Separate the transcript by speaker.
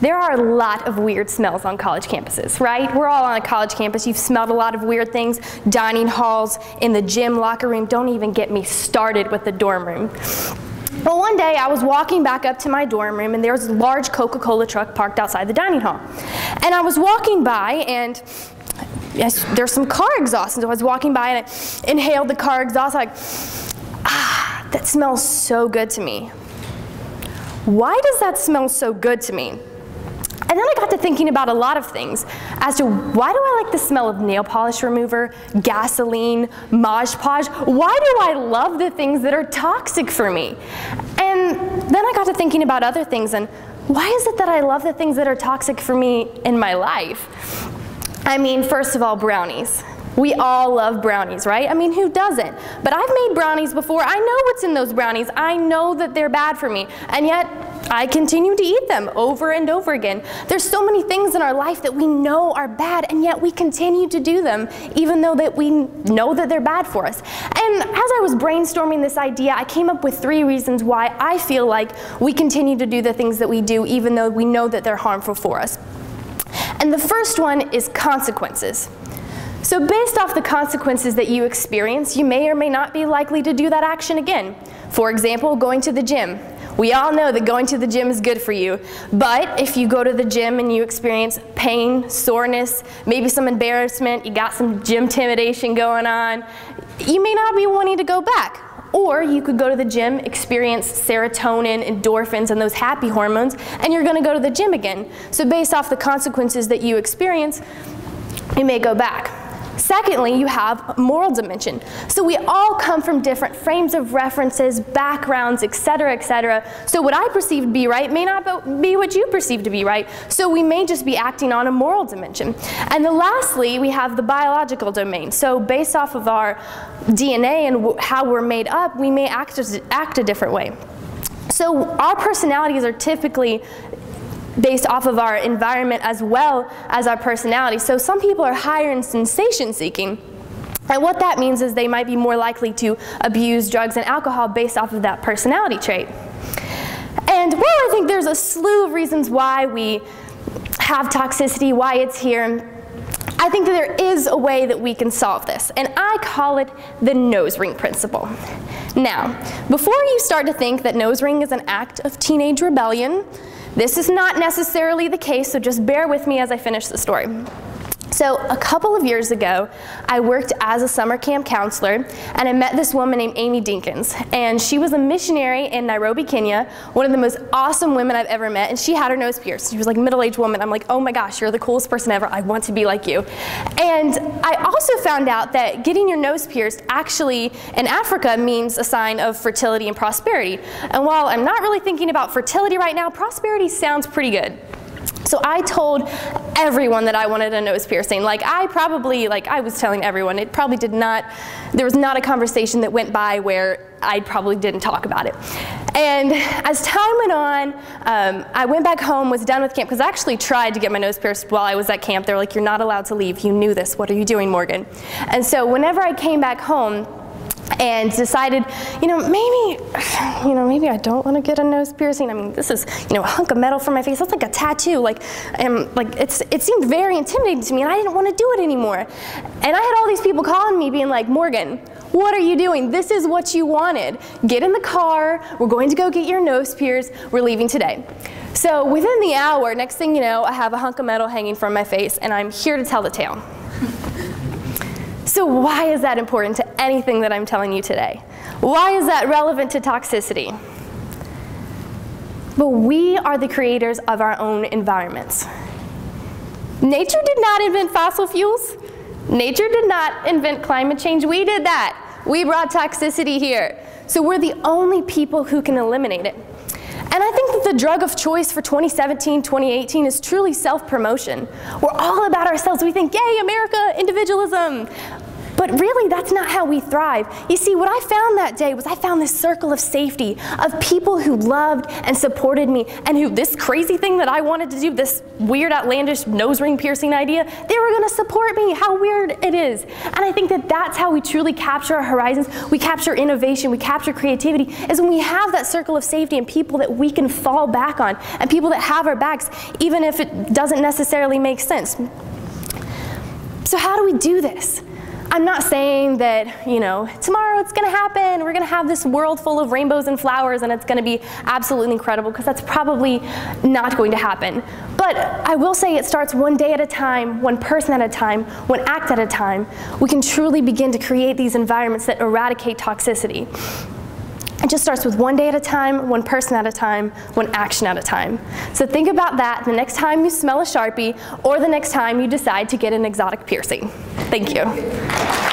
Speaker 1: There are a lot of weird smells on college campuses, right? We're all on a college campus. You've smelled a lot of weird things. Dining halls, in the gym, locker room. Don't even get me started with the dorm room. Well, one day I was walking back up to my dorm room and there was a large Coca-Cola truck parked outside the dining hall. And I was walking by and yes, there's some car exhaust. And so I was walking by and I inhaled the car exhaust like, that smells so good to me. Why does that smell so good to me? And then I got to thinking about a lot of things as to why do I like the smell of nail polish remover, gasoline, Mod Podge? Why do I love the things that are toxic for me? And then I got to thinking about other things and why is it that I love the things that are toxic for me in my life? I mean, first of all, brownies. We all love brownies, right? I mean, who doesn't? But I've made brownies before. I know what's in those brownies. I know that they're bad for me. And yet, I continue to eat them over and over again. There's so many things in our life that we know are bad, and yet we continue to do them, even though that we know that they're bad for us. And as I was brainstorming this idea, I came up with 3 reasons why I feel like we continue to do the things that we do, even though we know that they're harmful for us. And the first one is consequences. So based off the consequences that you experience, you may or may not be likely to do that action again. For example, going to the gym. We all know that going to the gym is good for you, but if you go to the gym and you experience pain, soreness, maybe some embarrassment, you got some gym intimidation going on, you may not be wanting to go back. Or you could go to the gym, experience serotonin, endorphins, and those happy hormones, and you're gonna go to the gym again. So based off the consequences that you experience, you may go back. Secondly, you have moral dimension. So we all come from different frames of references, backgrounds, etc., etc. So what I perceive to be right may not be what you perceive to be right. So we may just be acting on a moral dimension. And then lastly, we have the biological domain. So based off of our DNA and how we're made up, we may act a different way. So our personalities are typically based off of our environment as well as our personality. So some people are higher in sensation seeking. And what that means is they might be more likely to abuse drugs and alcohol based off of that personality trait. And well, I think there's a slew of reasons why we have toxicity, why it's here. I think that there is a way that we can solve this, and I call it the nose ring principle. Now, before you start to think that nose ring is an act of teenage rebellion, this is not necessarily the case, so just bear with me as I finish the story. So a couple of years ago, I worked as a summer camp counselor, and I met this woman named Amy Dinkins, and she was a missionary in Nairobi, Kenya, one of the most awesome women I've ever met, and she had her nose pierced. She was like a middle-aged woman. I'm like, oh my gosh, you're the coolest person ever. I want to be like you. And I also found out that getting your nose pierced actually in Africa means a sign of fertility and prosperity. And while I'm not really thinking about fertility right now, prosperity sounds pretty good. So I told everyone that I wanted a nose piercing. I was telling everyone, it probably there was not a conversation that went by where I probably didn't talk about it. And as time went on, I went back home, was done with camp, because I actually tried to get my nose pierced while I was at camp. They were like, you're not allowed to leave. You knew this. What are you doing, Morgan? And so whenever I came back home, and decided, maybe I don't want to get a nose piercing. I mean, this is, a hunk of metal for my face. That's like a tattoo. It seemed very intimidating to me, and I didn't want to do it anymore. And I had all these people calling me, being like, Morgan, what are you doing? This is what you wanted. Get in the car. We're going to go get your nose pierced. We're leaving today. So within the hour, next thing you know, I have a hunk of metal hanging from my face, and I'm here to tell the tale. So why is that important to anything that I'm telling you today? Why is that relevant to toxicity? But we are the creators of our own environments. Nature did not invent fossil fuels. Nature did not invent climate change. We did that. We brought toxicity here. So we're the only people who can eliminate it. And I think that the drug of choice for 2017, 2018 is truly self-promotion. We're all about ourselves. We think, yay, America, individualism. But really, that's not how we thrive. You see, what I found that day was I found this circle of safety of people who loved and supported me, and who this crazy thing that I wanted to do, this weird, outlandish nose ring piercing idea, they were going to support me. How weird it is. And I think that that's how we truly capture our horizons. We capture innovation, we capture creativity, is when we have that circle of safety and people that we can fall back on, and people that have our backs, even if it doesn't necessarily make sense. So how do we do this? I'm not saying that, you know, tomorrow it's going to happen, we're going to have this world full of rainbows and flowers and it's going to be absolutely incredible, because that's probably not going to happen. But I will say it starts one day at a time, one person at a time, one act at a time. We can truly begin to create these environments that eradicate toxicity. It just starts with one day at a time, one person at a time, one action at a time. So think about that the next time you smell a Sharpie, or the next time you decide to get an exotic piercing. Thank you.